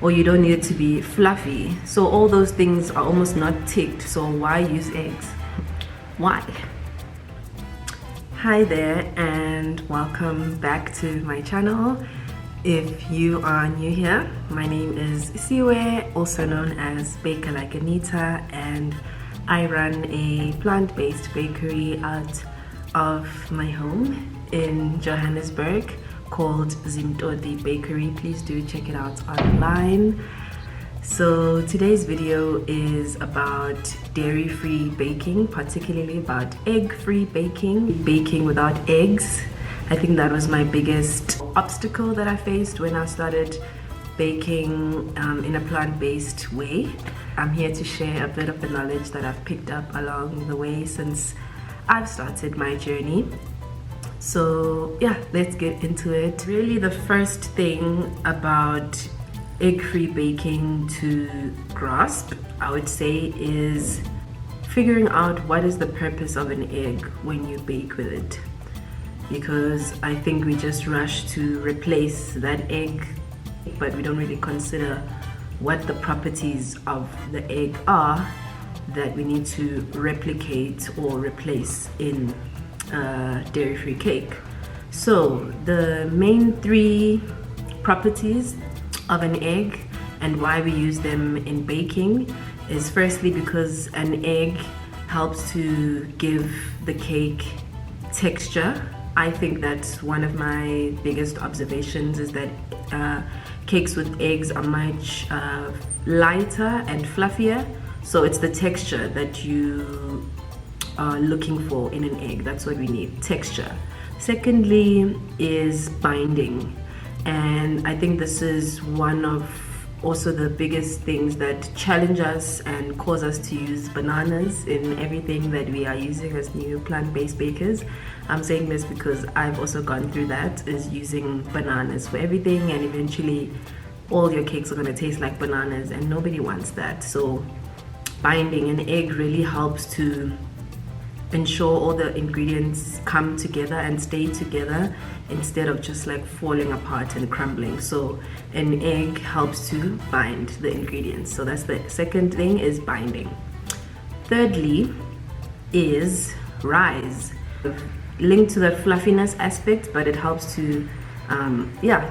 or you don't need it to be fluffy. So all those things are almost not ticked. So why use eggs? Why? Hi there and welcome back to my channel. If you are new here, my name is Siwe, also known as Baker Like Anita, and I run a plant-based bakery out of my home in Johannesburg called Zimtoti Bakery. Please do check it out online. So today's video is about dairy-free baking, particularly about egg-free baking without eggs. I think that was my biggest obstacle that I faced when I started baking in a plant-based way. I'm here to share a bit of the knowledge that I've picked up along the way since I've started my journey. So yeah, let's get into it. Really, the first thing about egg-free baking to grasp, I would say, is figuring out what is the purpose of an egg when you bake with it. Because I think we just rush to replace that egg, but we don't really consider what the properties of the egg are that we need to replicate or replace in dairy-free cake. So the main three properties of an egg and why we use them in baking is firstly because an egg helps to give the cake texture. I think that's one of my biggest observations, is that cakes with eggs are much lighter and fluffier. So it's the texture that you are looking for in an egg. That's what we need, texture. Secondly is binding, and I think this is one of also the biggest things that challenge us and cause us to use bananas in everything that we are using as new plant-based bakers. I'm saying this because I've also gone through that, is using bananas for everything, and eventually all your cakes are going to taste like bananas, and nobody wants that. So binding, an egg really helps to ensure all the ingredients come together and stay together instead of just like falling apart and crumbling. So an egg helps to bind the ingredients. So that's the second thing, is binding. Thirdly is rise, linked to the fluffiness aspect, but it helps to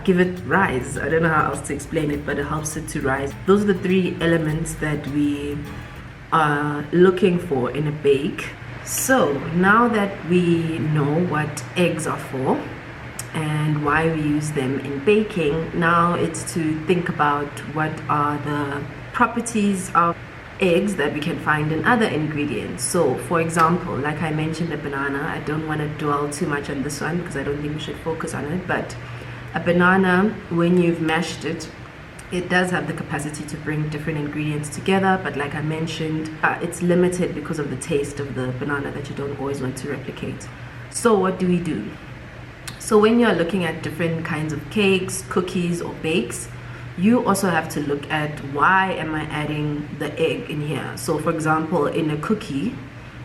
give it rise. I don't know how else to explain it, but it helps it to rise. Those are the three elements that we are looking for in a bake. So now that we know what eggs are for and why we use them in baking, now it's to think about what are the properties of eggs that we can find in other ingredients. So for example, like I mentioned, a banana, I don't want to dwell too much on this one because I don't think we should focus on it, but a banana, when you've mashed it, it does have the capacity to bring different ingredients together, but like I mentioned, it's limited because of the taste of the banana that you don't always want to replicate. So what do we do? So when you're looking at different kinds of cakes, cookies, or bakes, you also have to look at, why am I adding the egg in here? So for example, in a cookie,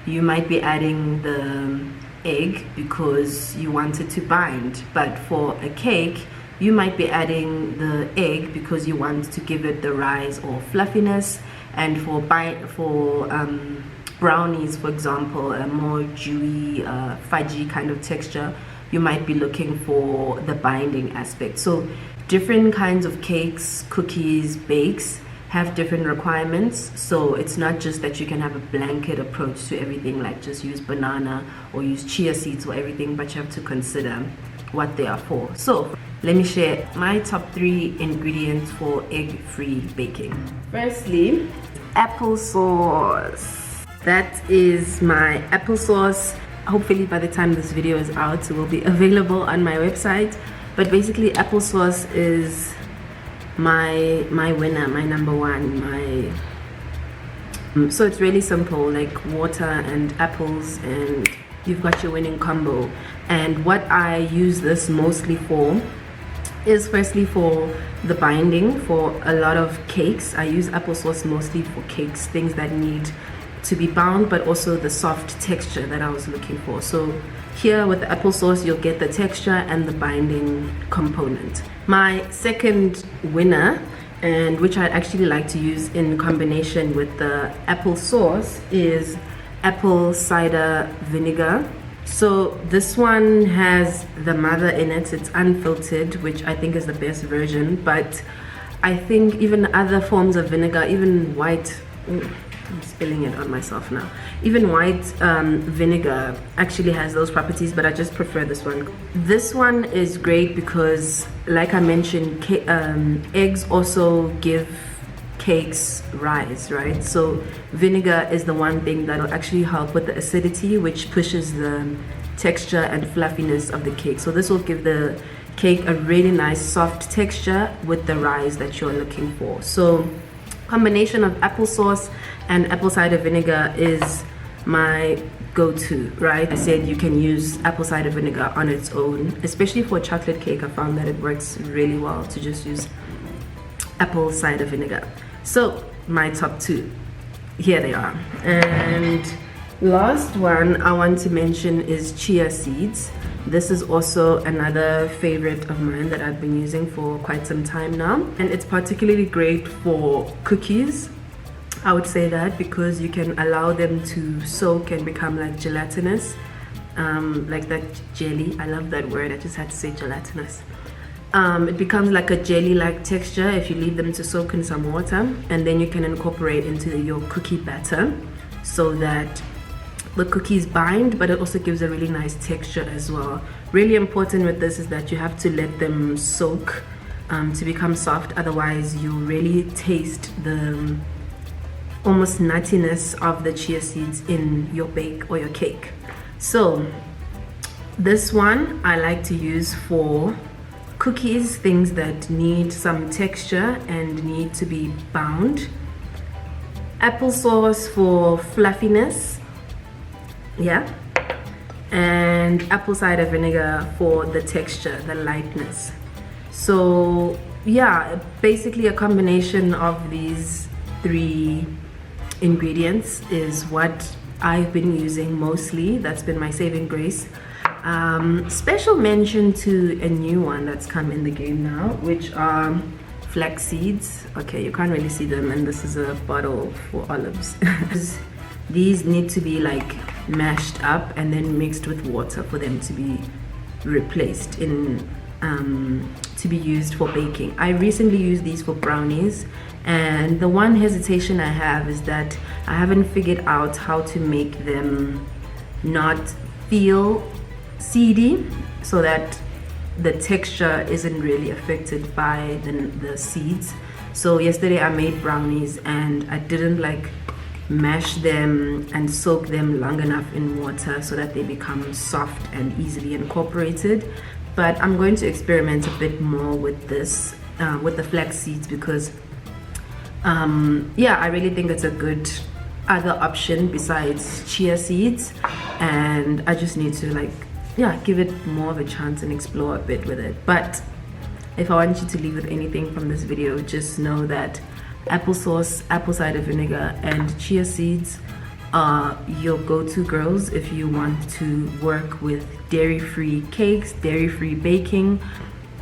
you might be adding the egg because you want it to bind, but for a cake, you might be adding the egg because you want to give it the rise or fluffiness. And for brownies, for example, a more dewy, fudgy kind of texture, you might be looking for the binding aspect. So different kinds of cakes, cookies, bakes have different requirements. So it's not just that you can have a blanket approach to everything, like just use banana or use chia seeds or everything, but you have to consider what they are for. So let me share my top 3 ingredients for egg-free baking. Firstly, applesauce. That is my applesauce. Hopefully by the time this video is out, it will be available on my website. But basically, applesauce is my winner, my number one. So it's really simple, like water and apples, and you've got your winning combo. And what I use this mostly for is firstly for the binding. For a lot of cakes, I use applesauce mostly for cakes, things that need to be bound, but also the soft texture that I was looking for. So here with the applesauce, you'll get the texture and the binding component. My second winner and which I'd actually like to use in combination with the apple sauce, is apple cider vinegar. So this one has the mother in it. It's unfiltered, which I think is the best version, but I think even other forms of vinegar, even white, I'm spilling it on myself now, even white vinegar actually has those properties, but I just prefer this one. This one is great because, like I mentioned, eggs also give cakes rise, right? So vinegar is the one thing that will actually help with the acidity, which pushes the texture and fluffiness of the cake. So this will give the cake a really nice soft texture with the rise that you're looking for. So combination of applesauce and apple cider vinegar is my go-to, right? I said you can use apple cider vinegar on its own, especially for a chocolate cake. I found that it works really well to just use apple cider vinegar. So my top two, here they are. And last one I want to mention is chia seeds. This is also another favorite of mine that I've been using for quite some time now, and it's particularly great for cookies. I would say that because you can allow them to soak and become like gelatinous, like that jelly. I love that word, I just had to say gelatinous. It becomes like a jelly-like texture if you leave them to soak in some water, and then you can incorporate into your cookie batter so that the cookies bind, but it also gives a really nice texture as well. Really important with this is that you have to let them soak to become soft, otherwise you really taste the almost nuttiness of the chia seeds in your bake or your cake. So this one I like to use for cookies, things that need some texture and need to be bound. Applesauce for fluffiness, yeah, and apple cider vinegar for the texture, the lightness. So yeah, basically a combination of these three ingredients is what I've been using mostly. That's been my saving grace. Special mention to a new one that's come in the game now, which are flax seeds. Okay, you can't really see them, and this is a bottle for olives. These need to be like mashed up and then mixed with water for them to be replaced in to be used for baking. I recently used these for brownies, and the one hesitation I have is that I haven't figured out how to make them not feel seedy so that the texture isn't really affected by the seeds. So yesterday I made brownies and I didn't like mash them and soak them long enough in water so that they become soft and easily incorporated. But I'm going to experiment a bit more with this, with the flax seeds, because yeah, I really think it's a good other option besides chia seeds, and I just need to like, yeah, give it more of a chance and explore a bit with it. But if I want you to leave with anything from this video, just know that applesauce, apple cider vinegar, and chia seeds are your go-to girls if you want to work with dairy-free cakes, dairy-free baking.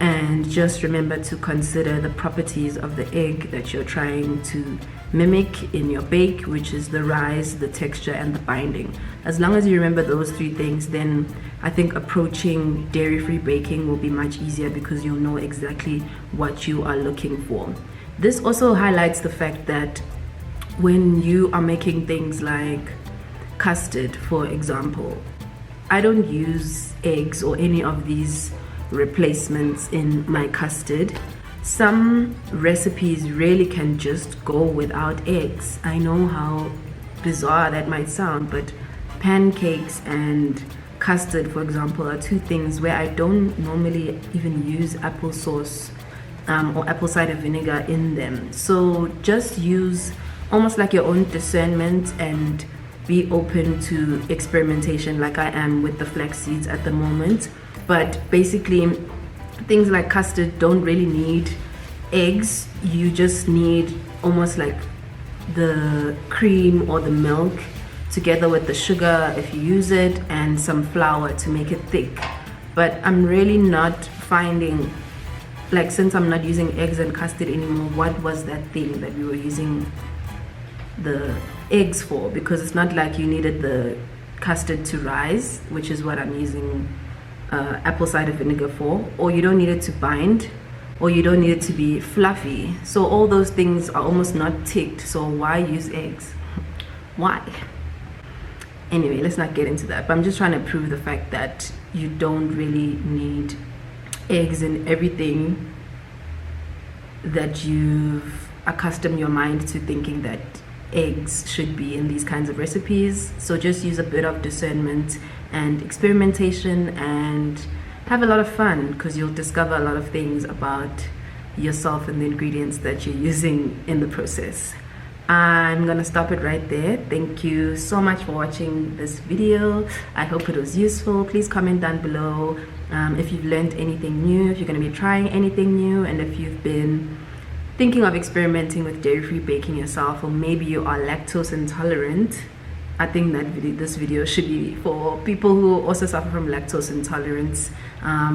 And just remember to consider the properties of the egg that you're trying to mimic in your bake, which is the rise, the texture, and the binding. As long as you remember those three things, then I think approaching dairy-free baking will be much easier because you'll know exactly what you are looking for. This also highlights the fact that when you are making things like custard, for example, I don't use eggs or any of these replacements in my custard. Some recipes really can just go without eggs. I know how bizarre that might sound, but pancakes and custard, for example, are two things where I don't normally even use applesauce or apple cider vinegar in them. So just use almost like your own discernment and be open to experimentation, like I am with the flax seeds at the moment. But basically, things like custard don't really need eggs. You just need almost like the cream or the milk together with the sugar if you use it, and some flour to make it thick. But I'm really not finding like, since I'm not using eggs and custard anymore, what was that thing that we were using the eggs for? Because it's not like you needed the custard to rise, which is what I'm using apple cider vinegar for, or you don't need it to bind, or you don't need it to be fluffy. So all those things are almost not ticked, so why use eggs? Why? Anyway, let's not get into that, but I'm just trying to prove the fact that you don't really need eggs in everything that you've accustomed your mind to thinking that eggs should be in these kinds of recipes. So just use a bit of discernment and experimentation and have a lot of fun, because you'll discover a lot of things about yourself and the ingredients that you're using in the process. I'm gonna stop it right there. Thank you so much for watching this video. I hope it was useful. Please comment down below if you've learned anything new, if you're gonna be trying anything new, and if you've been thinking of experimenting with dairy-free baking yourself, or maybe you are lactose intolerant. I think that this video should be for people who also suffer from lactose intolerance,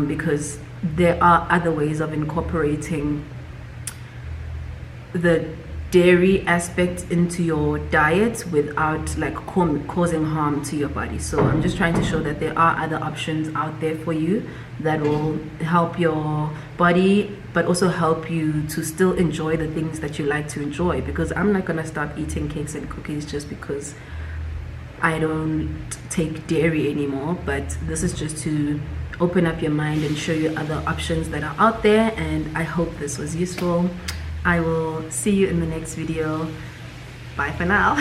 because there are other ways of incorporating the dairy aspect into your diet without like causing harm to your body. So I'm just trying to show that there are other options out there for you that will help your body, but also help you to still enjoy the things that you like to enjoy. Because I'm not gonna stop eating cakes and cookies just because I don't take dairy anymore, but this is just to open up your mind and show you other options that are out there, and I hope this was useful. I will see you in the next video. Bye for now.